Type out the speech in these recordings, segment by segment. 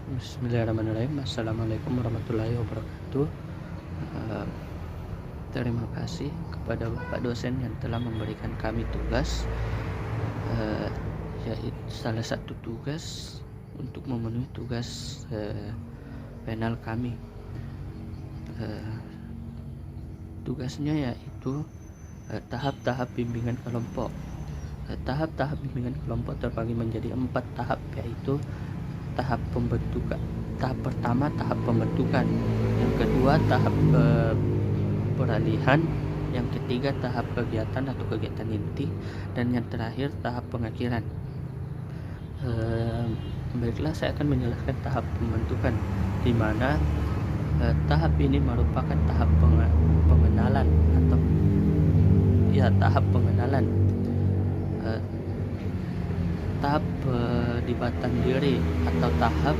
Bismillahirrahmanirrahim. Assalamualaikum warahmatullahi wabarakatuh. Eh, Terima kasih kepada Bapak dosen yang telah memberikan kami tugas, eh, yaitu salah satu tugas untuk memenuhi tugas penal kami. Eh, Tugasnya yaitu tahap-tahap bimbingan kelompok. Tahap-tahap bimbingan kelompok terbagi menjadi 4 tahap, yaitu tahap pembentukan. Tahap pertama tahap pembentukan, yang kedua tahap peralihan, yang ketiga tahap kegiatan atau kegiatan inti, dan yang terakhir tahap pengakhiran. Baiklah, saya akan menjelaskan tahap pembentukan, di mana tahap ini merupakan tahap pengenalan atau tahap pengenalan. Tahap pelibatan diri atau tahap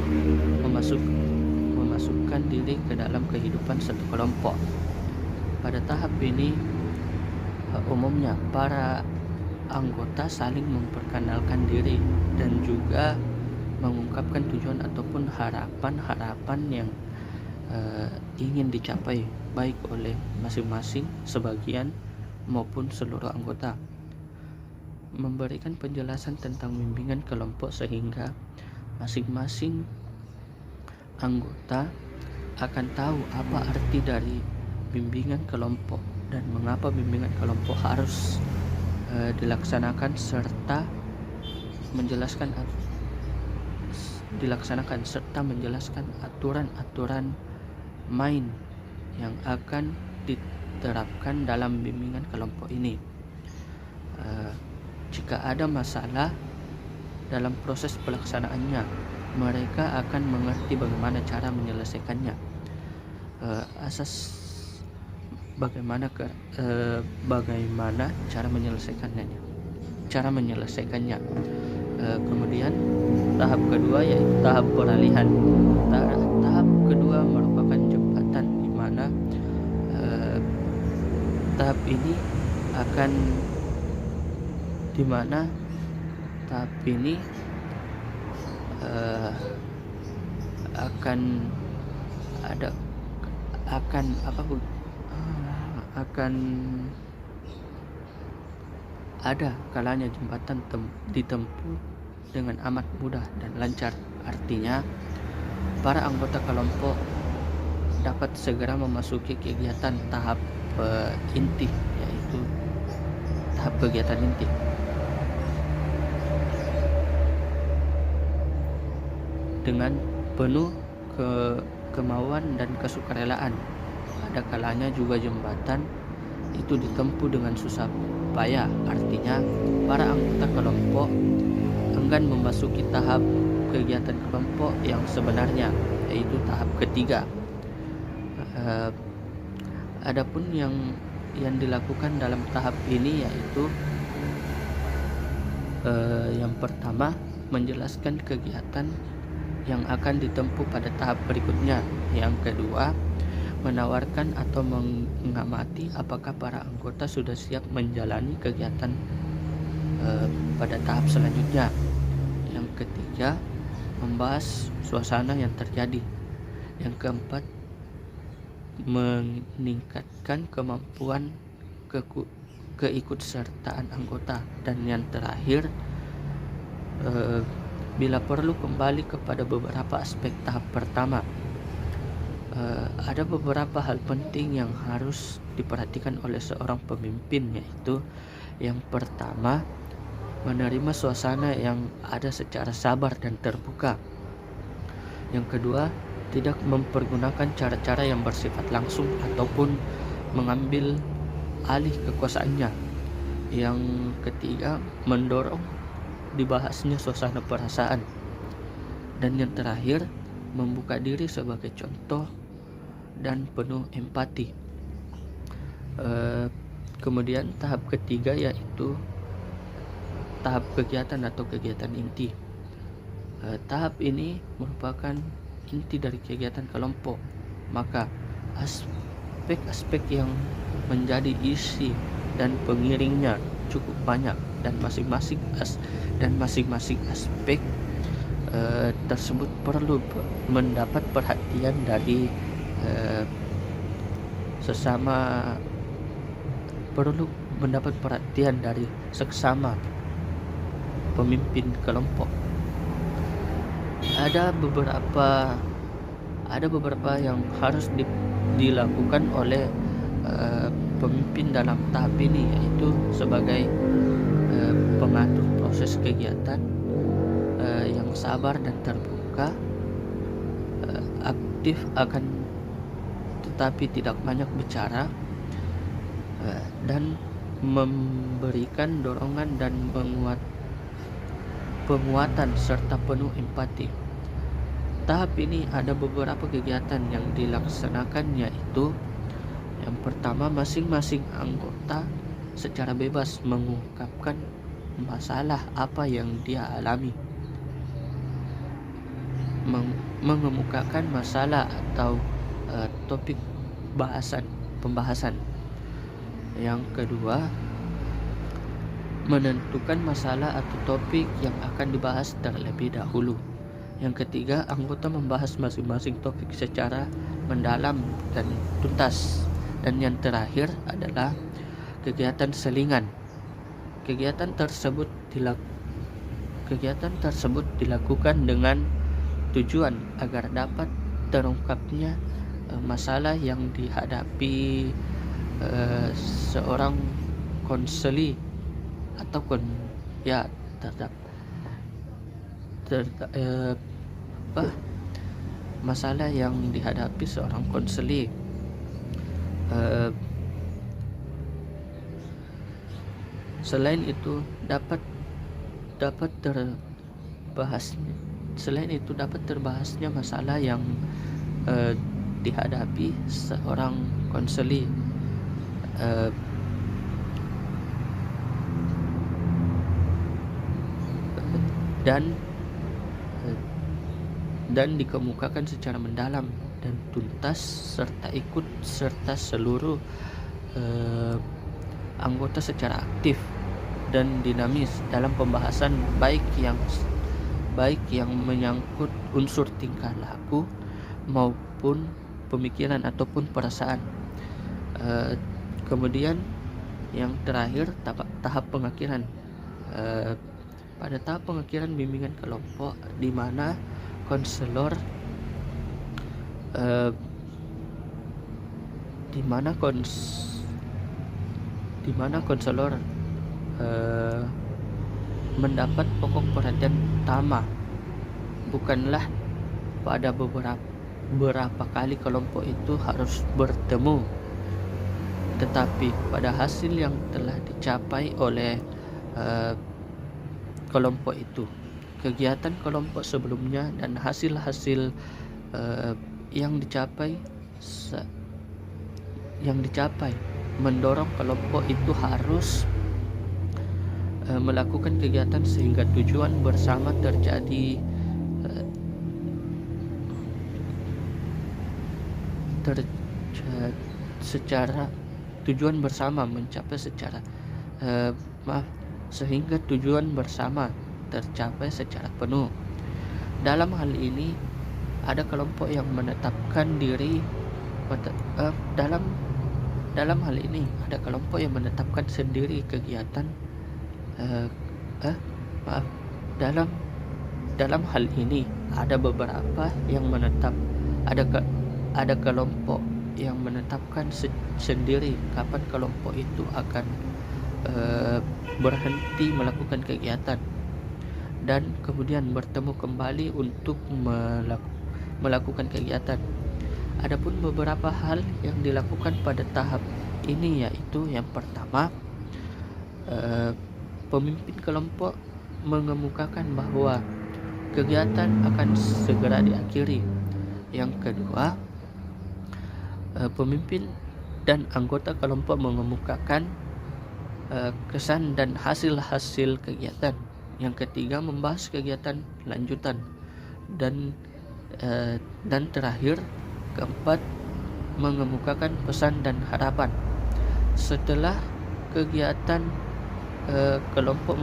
memasukkan diri ke dalam kehidupan satu kelompok. Pada tahap ini umumnya para anggota saling memperkenalkan diri dan juga mengungkapkan tujuan ataupun harapan-harapan yang ingin dicapai baik oleh masing-masing, sebagian maupun seluruh anggota. Memberikan penjelasan tentang bimbingan kelompok sehingga masing-masing anggota akan tahu apa arti dari bimbingan kelompok dan mengapa bimbingan kelompok harus dilaksanakan serta menjelaskan aturan-aturan main yang akan diterapkan dalam bimbingan kelompok ini. Jika ada masalah dalam proses pelaksanaannya, mereka akan mengerti bagaimana cara menyelesaikannya. Bagaimana cara menyelesaikannya. Kemudian tahap kedua yaitu tahap peralihan. Tahap kedua merupakan jembatan, di mana tahap ini akan ada kalanya jembatan ditempuh dengan amat mudah dan lancar. Artinya, para anggota kelompok dapat segera memasuki kegiatan tahap inti, yaitu tahap kegiatan inti. Dengan penuh kemauan dan kesukarelaan. Ada kalanya juga jembatan itu ditempuh dengan susah payah. Artinya, para anggota kelompok enggan memasuki tahap kegiatan kelompok yang sebenarnya, yaitu tahap ketiga. Adapun yang dilakukan dalam tahap ini yaitu yang pertama, menjelaskan kegiatan yang akan ditempuh pada tahap berikutnya. Yang kedua, menawarkan atau mengamati apakah para anggota sudah siap menjalani kegiatan pada tahap selanjutnya. Yang ketiga, membahas suasana yang terjadi. Yang keempat, meningkatkan kemampuan keikutsertaan anggota. Dan yang terakhir, bila perlu kembali kepada beberapa aspek tahap pertama. Ada beberapa hal penting yang harus diperhatikan oleh seorang pemimpin, yaitu yang pertama, menerima suasana yang ada secara sabar dan terbuka. Yang kedua, tidak mempergunakan cara-cara yang bersifat langsung ataupun mengambil alih kekuasaannya. Yang ketiga, mendorong dibahasnya suasana perasaan. Dan yang terakhir, membuka diri sebagai contoh dan penuh empati. Kemudian tahap ketiga yaitu tahap kegiatan atau kegiatan inti. Tahap ini merupakan inti dari kegiatan kelompok. Maka aspek-aspek yang menjadi isi dan pengiringnya cukup banyak, dan masing-masing aspek tersebut perlu mendapat perhatian dari sesama perlu mendapat perhatian dari seksama pemimpin kelompok. Ada beberapa yang harus dilakukan oleh pemimpin dalam tahap ini, yaitu sebagai pengatur proses kegiatan yang sabar dan terbuka, aktif akan tetapi tidak banyak bicara, dan memberikan dorongan dan penguatan serta penuh empati. Tahap ini ada beberapa kegiatan yang dilaksanakan, yaitu yang pertama, masing-masing anggota secara bebas mengungkapkan masalah apa yang dia alami, mengemukakan masalah atau topik pembahasan. Yang kedua, menentukan masalah atau topik yang akan dibahas terlebih dahulu. Yang ketiga, anggota membahas masing-masing topik secara mendalam dan tuntas. Dan yang terakhir adalah kegiatan selingan. Kegiatan tersebut dilakukan dengan tujuan agar dapat terungkapnya masalah yang dihadapi seorang konseli atau masalah yang dihadapi seorang konseli. Selain itu dapat terbahasnya masalah yang dihadapi seorang konseli, dan dikemukakan secara mendalam dan tuntas serta seluruh anggota secara aktif dan dinamis dalam pembahasan, baik yang menyangkut unsur tingkah laku maupun pemikiran ataupun perasaan. Kemudian yang terakhir, tahap pengakhiran. Pada tahap pengakhiran bimbingan kelompok, di mana konselor mendapat pokok perhatian utama bukanlah pada beberapa kali kelompok itu harus bertemu, tetapi pada hasil yang telah dicapai oleh kelompok itu, kegiatan kelompok sebelumnya, dan hasil-hasil yang dicapai mendorong kelompok itu harus melakukan kegiatan sehingga tujuan bersama tercapai secara penuh. Dalam hal ini ada kelompok yang menetapkan diri sendiri kegiatan dalam hal ini ada beberapa yang ada kelompok yang menetapkan sendiri kapan kelompok itu akan berhenti melakukan kegiatan dan kemudian bertemu kembali untuk melakukan kegiatan. Adapun beberapa hal yang dilakukan pada tahap ini, yaitu yang pertama, pemimpin kelompok mengemukakan bahwa kegiatan akan segera diakhiri. Yang kedua, pemimpin dan anggota kelompok mengemukakan kesan dan hasil-hasil kegiatan. Yang ketiga, membahas kegiatan lanjutan. Dan terakhir, keempat, mengemukakan pesan dan harapan. Setelah kegiatan kelompok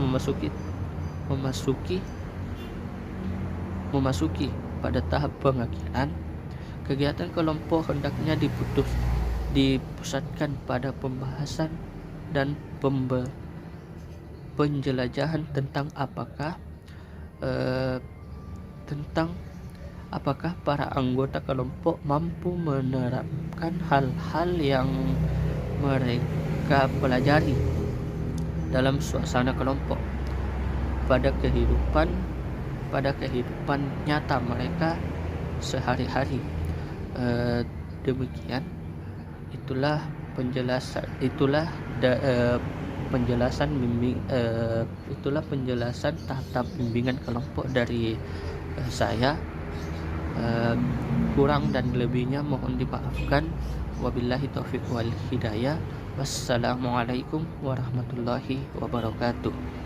memasuki memasuki pada tahap pengakhiran, kegiatan kelompok hendaknya dipusatkan pada pembahasan dan penjelajahan tentang apakah para anggota kelompok mampu menerapkan hal-hal yang mereka pelajari dalam suasana kelompok pada kehidupan nyata mereka sehari-hari. Demikian penjelasan tahap bimbingan kelompok dari saya. Kurang dan lebihnya mohon dimaafkan. Wabillahi taufiq wal hidayah. Wassalamualaikum warahmatullahi wabarakatuh.